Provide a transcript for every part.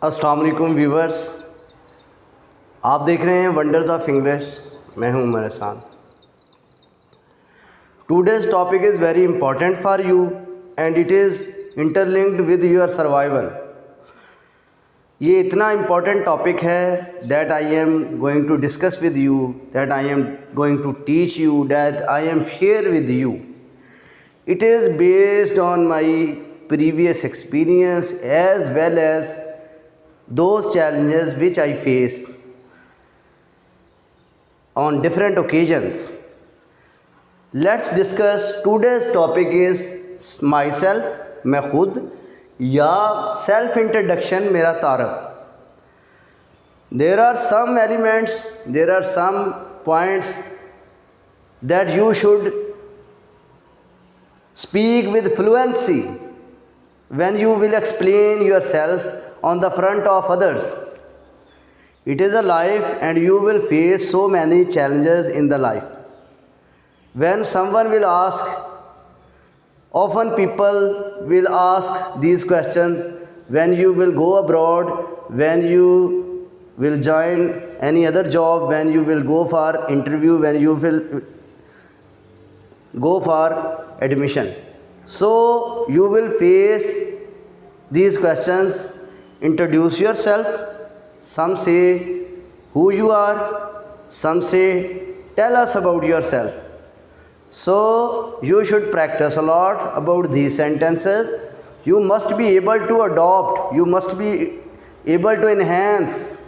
अस्सलाम वालेकुम व्यूवर्स, आप देख रहे हैं वंडर्स ऑफ इंग्लिश। मैं हूं Umar Ehsan. Today's topic is very important for you and it is interlinked with your survival. ये इतना इम्पॉर्टेंट टॉपिक है that I am going to discuss with you, that I am going to teach you, that I am share with you. It is based on my previous experience as well as those challenges which I face on different occasions. Let's discuss today's topic is myself, मैं खुद, या self introduction, मेरा तारफ़. There are some elements, there are some points that you should speak with fluency when you will explain yourself on the front of others. It is a life and you will face so many challenges in the life. When someone will ask, often people will ask these questions when you will go abroad, when you will join any other job, when you will go for interview, when you will go for admission. So you will face these questions. Introduce yourself. Some say who you are, some say tell us about yourself. So you should practice a lot about these sentences. You must be able to adopt, you must be able to enhance,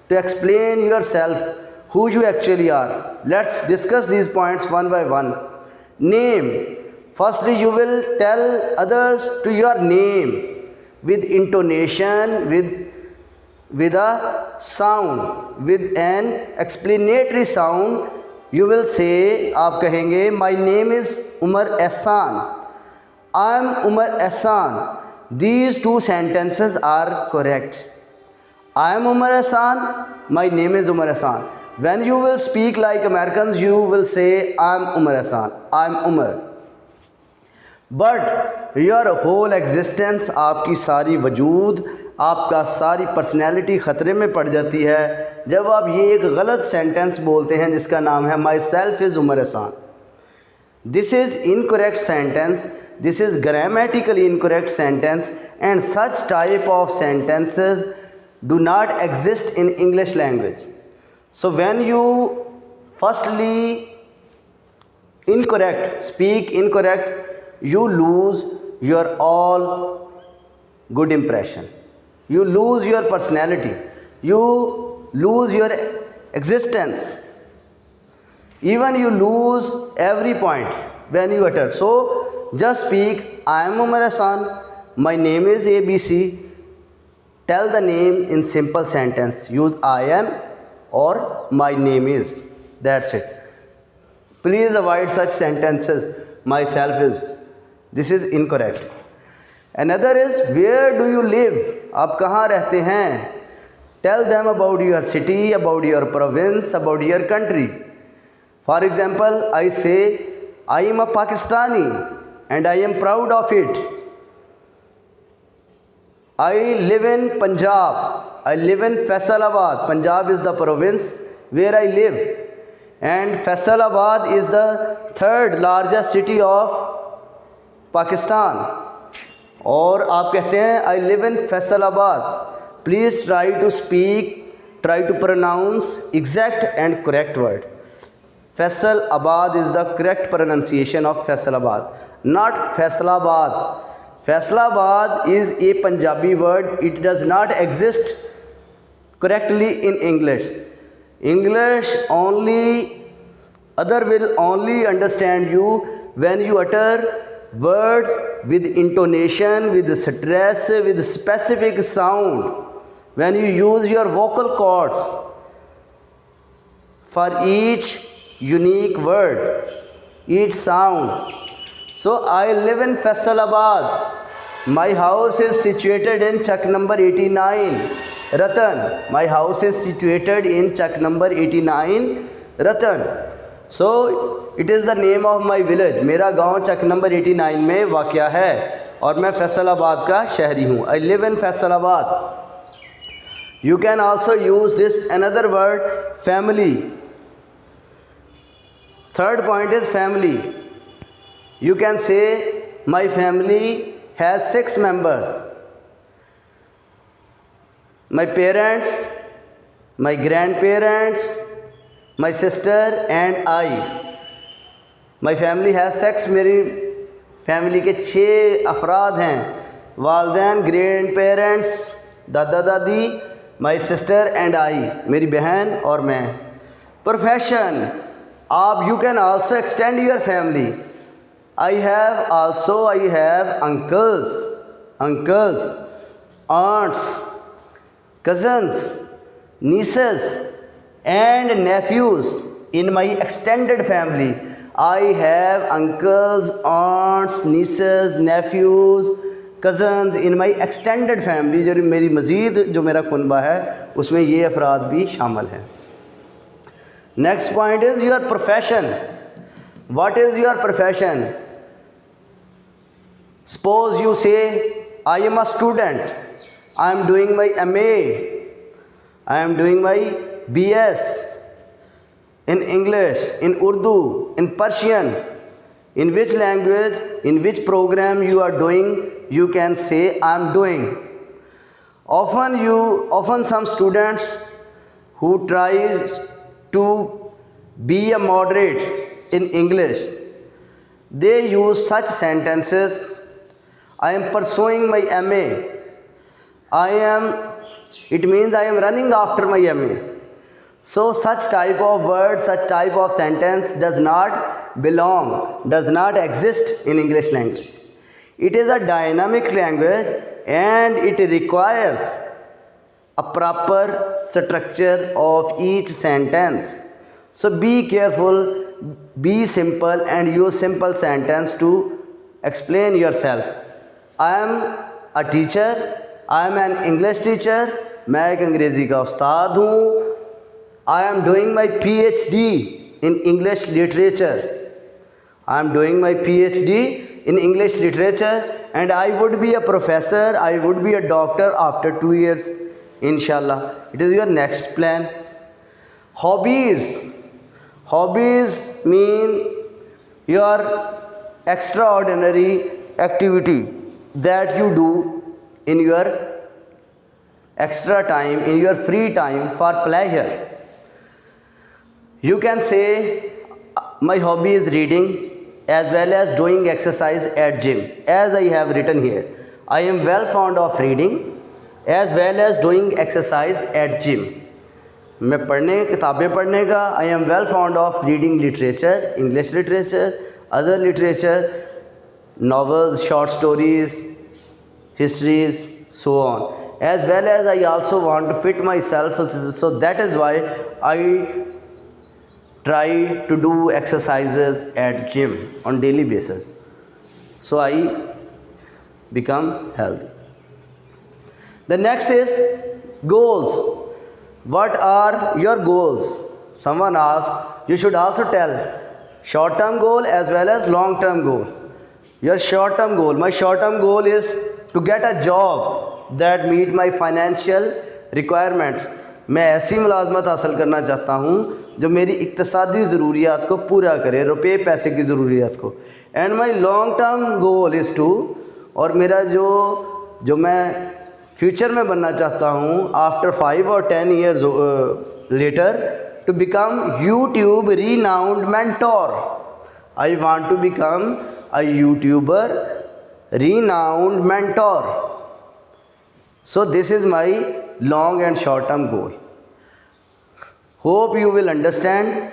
to explain yourself who you actually are. Let's discuss these points one by one. Name. Firstly, you will tell others to your name with intonation, with a sound, with an explanatory sound. You will say, आप कहेंगे, my name is Umar Ehsan. I am Umar Ehsan. These two sentences are correct. I am Umar Ehsan. My name is Umar Ehsan. When you will speak like Americans, you will say, I am Umar Ehsan. I am Umar. But your whole existence, आपकी सारी वजूद, आपका सारी personality ख़तरे में पड़ जाती है जब आप ये एक गलत सेंटेंस बोलते हैं जिसका नाम है माई सेल्फ इज़ उमर एहसान. This is incorrect sentence, this is grammatically incorrect sentence and such type of sentences do not exist in English language. So when you firstly incorrect, speak incorrect, you lose your all good impression, you lose your personality, you lose your existence, even you lose every point when you utter. So just speak, I am Umar Ehsan, my name is ABC. Tell the name in simple sentence. Use I am or my name is. That's it. Please avoid such sentences. Myself is. This is incorrect. Another is where do you live? आप कहाँ रहते हैं? Tell them about your city, about your province, about your country. For example, I say I am a Pakistani and I am proud of it. I live in Punjab. I live in Faisalabad. Punjab is the province where I live. And Faisalabad is the third largest city of Pakistan. और आप कहते हैं I live in Faisalabad. Please try to speak, try to pronounce exact and correct word. Faisalabad is the correct pronunciation of Faisalabad, not Faisalabad. Faisalabad is a Punjabi word. It does not exist correctly in English. English only, other will only understand you when you utter words with intonation, with stress, with specific sound, when you use your vocal cords for each unique word, each sound. So I live in Faisalabad. My house is situated in Chak number 89, Ratan. My house is situated in Chak number 89, Ratan. So it is the name of my village. मेरा गांव चक number 89 में वाक़या है और मैं फैसलाबाद का शहरी हूँ. I live in Faisalabad. You can also use this another word, family. Third point is family. You can say my family has 6 members. My parents, my grandparents, my sister and I. My family has 6, मेरी family के 6 अफराद हैं. वालदैन, grand parents, दादा दादी, my sister and I, मेरी बहन और मैं. प्रोफेशन, आप you can also extend your family. I have uncles, aunts, cousins, nieces and nephews in my extended family. I have uncles, aunts, nieces, nephews, cousins in my extended family. जो मेरी मज़ीद जो मेरा कुनबा है उसमें ये अफराद भी शामिल हैं. Next point is your profession. What is your profession? Suppose you say I am a student. I am doing my MA. I am doing my BS in English, in Urdu, in Persian. In which language, in which program you are doing, you can say I am doing. Often some students who tries to be a moderate in English, they use such sentences. I am pursuing my MA. It means I am running after my MA. So such type of word, such type of sentence does not exist in English language. It is a dynamic language and it requires a proper structure of each sentence. So be careful, be simple and use simple sentence to explain yourself. I am a teacher, I am an English teacher, मैं एक अंग्रेज़ी का उस्ताद हूँ. I am doing my PhD in English literature. I am doing my PhD in English literature and I would be a professor, I would be a doctor after 2 years, inshallah. It is your next plan. Hobbies mean your extraordinary activity that you do in your extra time, in your free time for pleasure. You can say my hobby is reading as well as doing exercise at gym. As I have written here, I am well fond of reading as well as doing exercise at gym. मैं किताबें पढ़ने का, I am well fond of reading literature, English literature, other literature, novels, short stories, histories, so on. As well as I also want to fit myself, so that is why I try to do exercises at gym on daily basis. So I become healthy. The next is goals. What are your goals? Someone asked, you should also tell short term goal as well as long term goal. Your short term goal, my short term goal is to get a job that meet my financial requirements. मैं ऐसी मुलाजमत हासिल करना चाहता हूँ जो मेरी इक्तसादी ज़रूरियात को पूरा करे, रुपये पैसे की ज़रूरियात को. And my long term goal is to, और मेरा जो मैं फ्यूचर में बनना चाहता हूँ after 5 or 10 years later, to become YouTube renowned mentor. I want to become a youtuber renowned mentor. So this is my long and short term goal. Hope you will understand.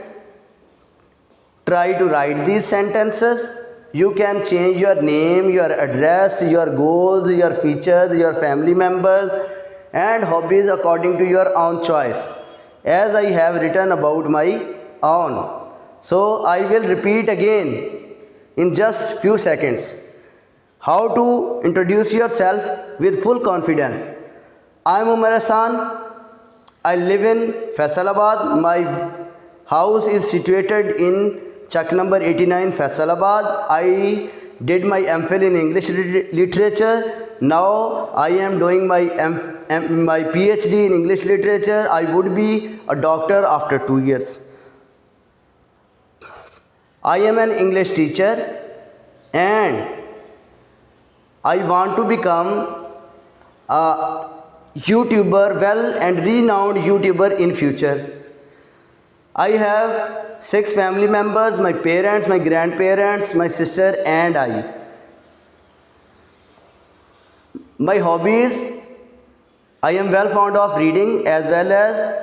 Try to write these sentences. You can change your name, your address, your goals, your features, your family members and hobbies according to your own choice, as I have written about my own. So I will repeat again in just few seconds. How to introduce yourself with full confidence. I am Umar Ahsan. I live in Faisalabad. My house is situated in Chak number 89, Faisalabad. I did my MPhil in English literature. Now I am doing my my PhD in English literature. I would be a doctor after 2 years. I am an English teacher and I want to become a YouTuber, well and renowned YouTuber in future. I have 6 family members, my parents, my grandparents, my sister and I. My hobbies, I am well fond of reading as well as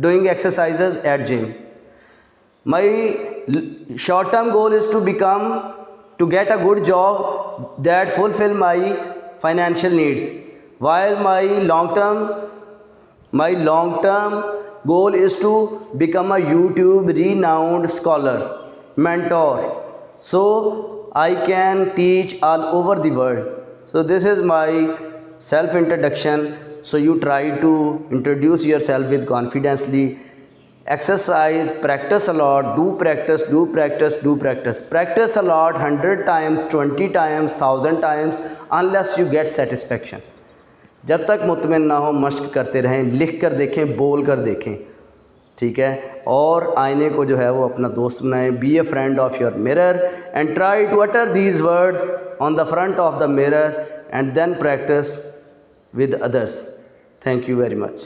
doing exercises at gym. My short-term goal is to get a good job that fulfill my financial needs, while my long-term goal is to become a YouTube renowned scholar, mentor, so I can teach all over the world. So this is my self introduction. So you try to introduce yourself with confidently. Exercise, practice a lot, do practice a lot, 100 times, 20 times, 1000 times, unless you get satisfaction. जब तक मुतमिन ना हो मश्क करते रहें, लिख कर देखें, बोल कर देखें, ठीक है। और आईने को जो है वो अपना दोस्त बनाएं. Be a friend of your mirror and try to utter these words on the front of the mirror and then practise with others. Thank you very much.